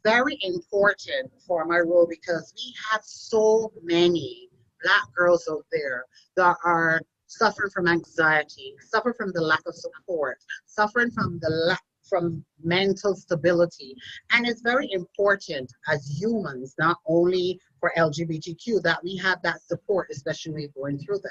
very important for my role because we have so many Black girls out there that are suffering from anxiety, suffering from the lack of support, suffering from the lack from mental stability. And it's very important as humans, not only for LGBTQ, that we have that support, especially when we're going through that,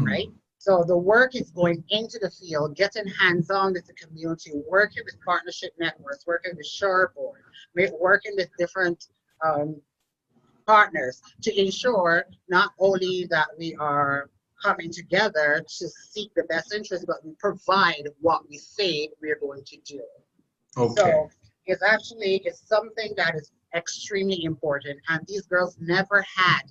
right? Mm-hmm. So the work is going into the field, getting hands-on with the community, working with partnership networks, working with Sherborne, working with different um, partners to ensure not only that we are coming together to seek the best interest, but we provide what we say we're going to do. Okay. So it's something that is extremely important. And these girls never had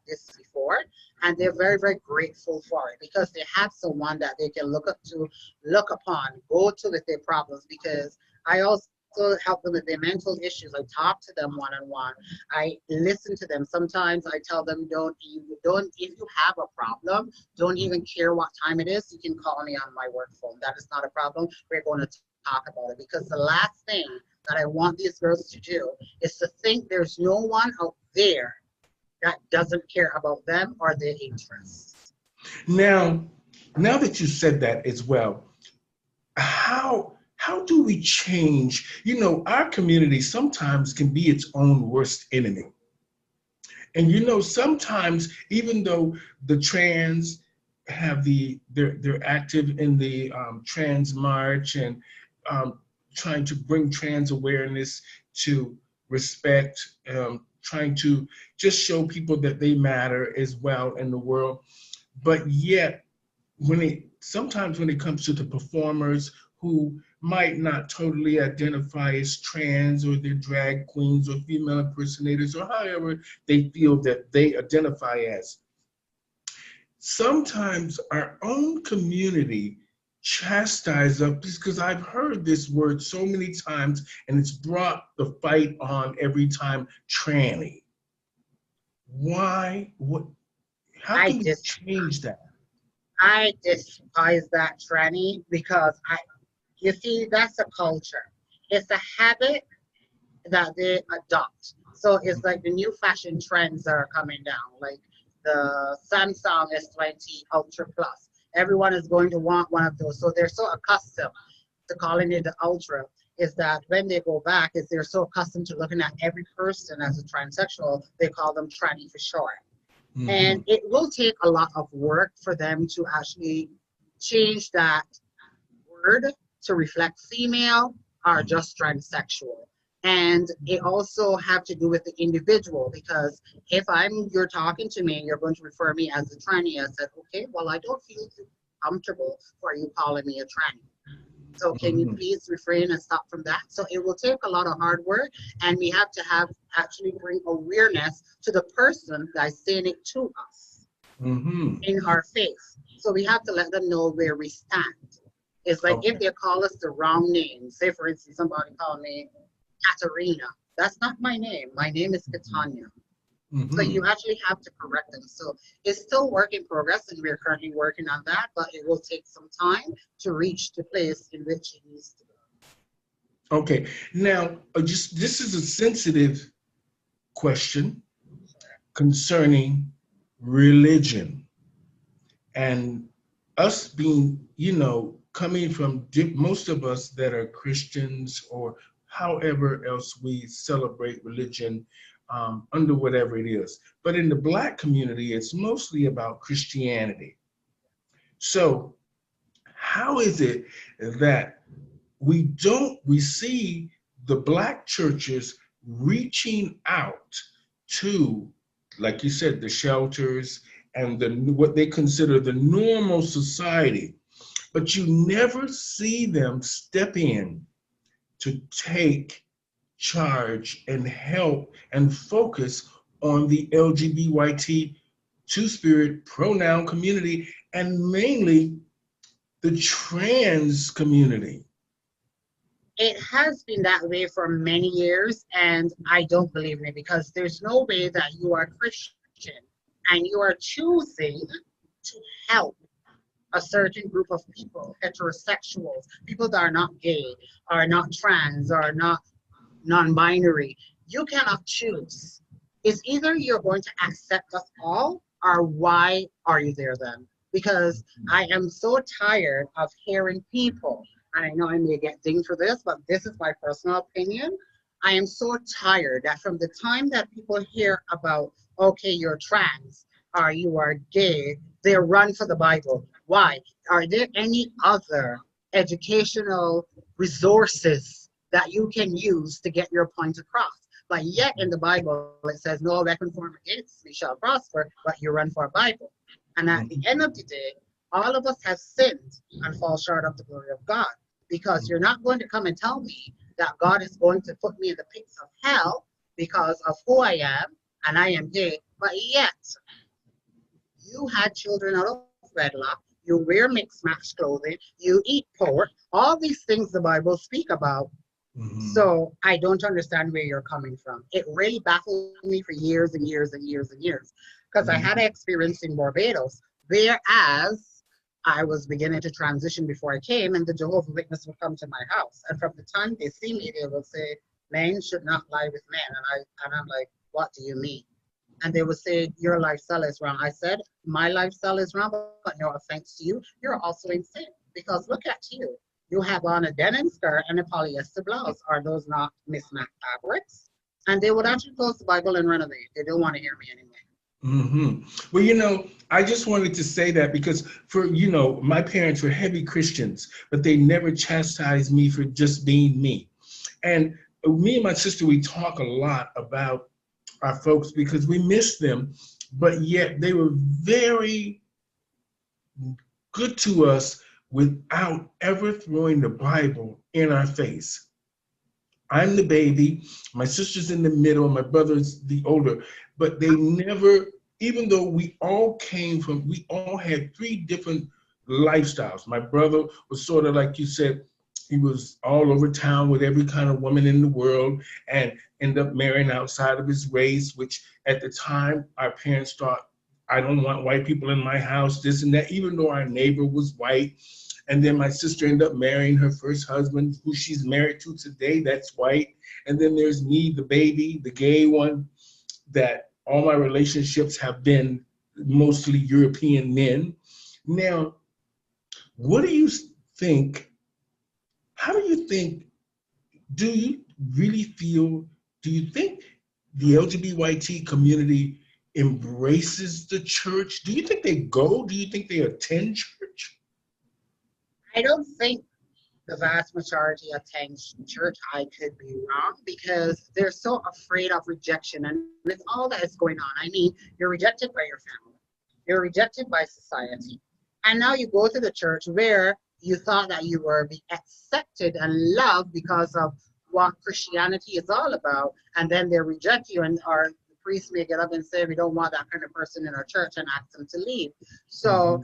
this before. And they're very, very grateful for it because they have someone that they can look up to, look upon, go to with their problems. Because I also help them with their mental issues. I talk to them one on one. I listen to them. Sometimes I tell them, don't, if you have a problem, don't even care what time it is. You can call me on my work phone. That is not a problem. We're going to talk about it because the last thing that I want these girls to do is to think there's no one out there that doesn't care about them or their interests. Now, now that you said that as well, how do we change? You know, our community sometimes can be its own worst enemy. And you know, sometimes even though the trans have they're active in the trans march and um, trying to bring trans awareness to respect, trying to just show people that they matter as well in the world. But yet, when it comes to the performers who might not totally identify as trans or they're drag queens or female impersonators or however they feel that they identify as, sometimes our own community chastise us because I've heard this word so many times and it's brought the fight on every time, tranny. Why? What? How I can we just change that? I despise that tranny because you see that's a culture. It's a habit that they adopt. So it's like the new fashion trends that are coming down, like the Samsung S20 Ultra Plus. Everyone is going to want one of those. So they're so accustomed to calling it the Ultra, is that when they go back, is they're so accustomed to looking at every person as a transsexual, they call them tranny for short. Hmm. And it will take a lot of work for them to actually change that word to reflect female or just transsexual. And it also have to do with the individual because if you're talking to me and you're going to refer me as a tranny, I said, okay, well, I don't feel too comfortable for you calling me a tranny. So can you Hmm. please refrain and stop from that? So it will take a lot of hard work, and we have to have actually bring awareness to the person that's saying it to us Hmm. in our face. So we have to let them know where we stand. It's like if Okay. they call us the wrong name, say for instance, somebody called me Katarina. That's not my name. My name is Katanya. So you Hmm. actually have to correct them. So it's still work in progress, and we're currently working on that, but it will take some time to reach the place in which it needs to go. Okay. Now, just this is a sensitive question concerning religion and us being, you know, coming from most of us that are Christians or however else we celebrate religion under whatever it is. But in the Black community, it's mostly about Christianity. So, how is it that we see the Black churches reaching out to, like you said, the shelters and the what they consider the normal society, but you never see them step in to take charge and help and focus on the LGBT two spirit pronoun community and mainly the trans community. It has been that way for many years, and I don't believe in it because there's no way that you are Christian and you are choosing to help a certain group of people, heterosexuals, people that are not gay, are not trans, are not non-binary. You cannot choose. It's either you're going to accept us all, or why are you there then? Because I am so tired of hearing people, and I know I may get dinged for this, but this is my personal opinion. I am so tired that from the time that people hear about, okay, you're trans or you are gay, they run for the Bible. Why? Are there any other educational resources that you can use to get your point across? But yet in the Bible, it says, no weapon formed against me shall prosper, but you run for a Bible. And at the end of the day, all of us have sinned and fall short of the glory of God. Because you're not going to come and tell me that God is going to put me in the pits of hell because of who I am, and I am gay, but yet you had children out of wedlock, you wear mixed match clothing, you eat pork, all these things the Bible speak about. So I don't understand where you're coming from. It really baffled me for years and years and years and years, because I had an experience in Barbados, whereas I was beginning to transition before I came, and the Jehovah's Witness would come to my house. And from the time they see me, they will say, men should not lie with men. And I'm like, what do you mean? And they would say, your lifestyle is wrong. I said, my lifestyle is wrong, but no offense to you, you're also insane. Because look at you. You have on a denim skirt and a polyester blouse. Are those not mismatched fabrics? And they would actually close the Bible and run away. They don't want to hear me anymore. Well, I just wanted to say that because my parents were heavy Christians, but they never chastised me for just being me. And me and my sister, we talk a lot about our folks because we miss them, but yet they were very good to us without ever throwing the Bible in our face. I'm the baby, my sister's in the middle, my brother's the older, but they never, even though we all had three different lifestyles. My brother was sort of like you said, he was all over town with every kind of woman in the world and ended up marrying outside of his race, which at the time our parents thought, I don't want white people in my house, this and that, even though our neighbor was white. And then my sister ended up marrying her first husband, who she's married to today, that's white. And then there's me, the baby, the gay one, that all my relationships have been mostly European men. Now, what do you think, do you really feel, do you think the LGBT community embraces the church? Do you think they go? Do you think they attend church? I don't think the vast majority attend church. I could be wrong, because they're so afraid of rejection. And with all that is going on, I mean, you're rejected by your family, you're rejected by society. And now you go to the church where you thought that you were accepted and loved because of what Christianity is all about. And then they reject you, and or the priest may get up and say, we don't want that kind of person in our church, and ask them to leave. So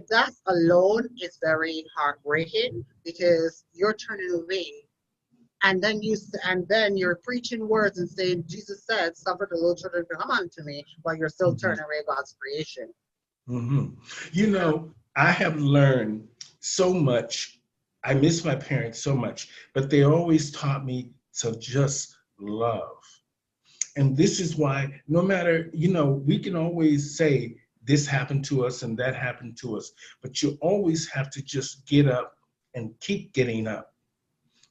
that alone is very heartbreaking, because you're turning away, and then you're preaching words and saying Jesus said, "Suffer the little children to come unto me," while you're still turning away God's creation. I have learned so much. I miss my parents so much, but they always taught me to just love. And this is why, no matter, we can always say, this happened to us and that happened to us, but you always have to just get up and keep getting up.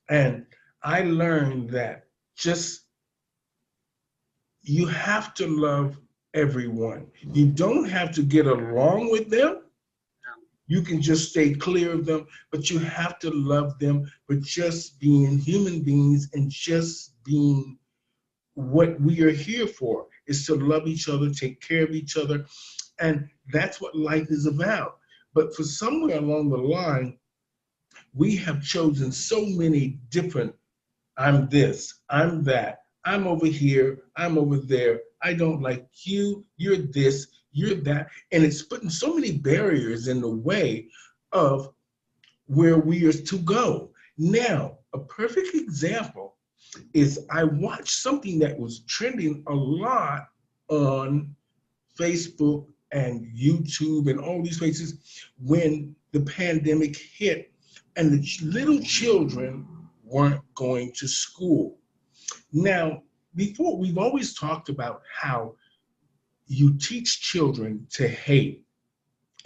And I learned that you have to love everyone. You don't have to get along with them. You can just stay clear of them, but you have to love them for just being human beings and just being what we are here for, is to love each other, take care of each other. And that's what life is about. But for somewhere along the line, we have chosen so many different, I'm this, I'm that, I'm over here, I'm over there, I don't like you, you're this, you're that. And it's putting so many barriers in the way of where we are to go. Now, a perfect example is I watched something that was trending a lot on Facebook and YouTube and all these places when the pandemic hit and the little children weren't going to school. Now, before, we've always talked about how you teach children to hate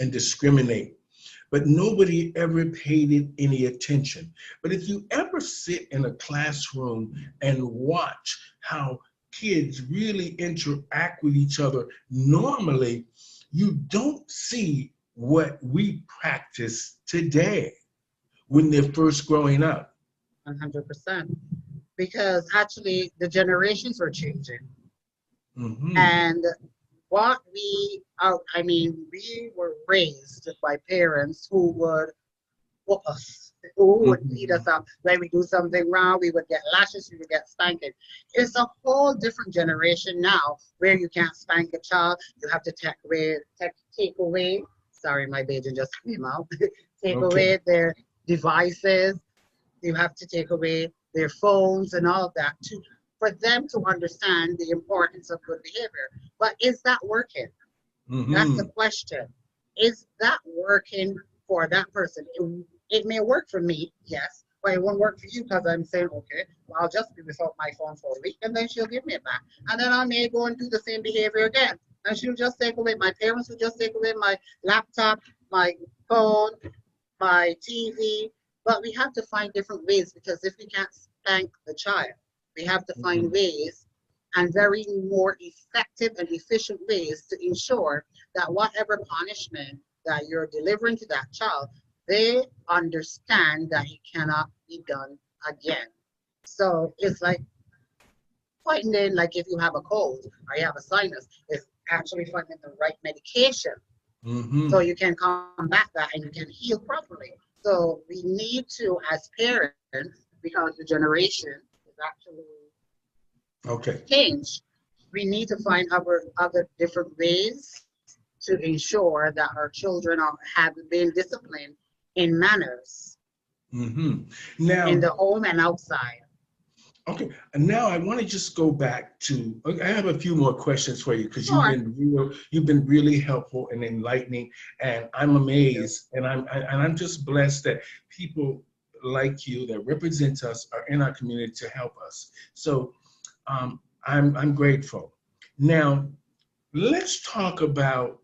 and discriminate, but nobody ever paid it any attention. But if you ever sit in a classroom and watch how kids really interact with each other normally, you don't see what we practice today when they're first growing up. 100%. Because actually the generations were changing. Mm-hmm. And what we are, I mean, we were raised by parents who would whoop us, who would beat us up. When we do something wrong, we would get lashes, we would get spanking. It's a whole different generation now where you can't spank a child. You have to take away, sorry, my baby just came out, take Okay. away their devices. You have to take away their phones and all of that for them to understand the importance of good behavior. But is that working? That's Mm-hmm. the question. Is that working for that person? It may work for me, yes, but it won't work for you because I'm saying, okay, well, I'll just be without my phone for a week and then she'll give me it back. And then I may go and do the same behavior again. And she'll just take away, my parents will just take away my laptop, my phone, my TV. But we have to find different ways because if we can't spank the child, we have to find ways and very more effective and efficient ways to ensure that whatever punishment that you're delivering to that child, they understand that it cannot be done again. So it's like finding, like if you have a cold or you have a sinus, it's actually finding the right medication so Mm-hmm. you can combat that and you can heal properly. So we need to, as parents, because the generation is actually Okay. changed, we need to find other different ways to ensure that our children have been disciplined in manners Mm-hmm. in Now, the home and outside. okay, and now I want to just go back to, I have a few more questions for you because Sure. you've been really helpful and enlightening, and I'm Thank you. amazed, and I'm just blessed that people like you that represent us are in our community to help us. So I'm grateful. Now, let's talk about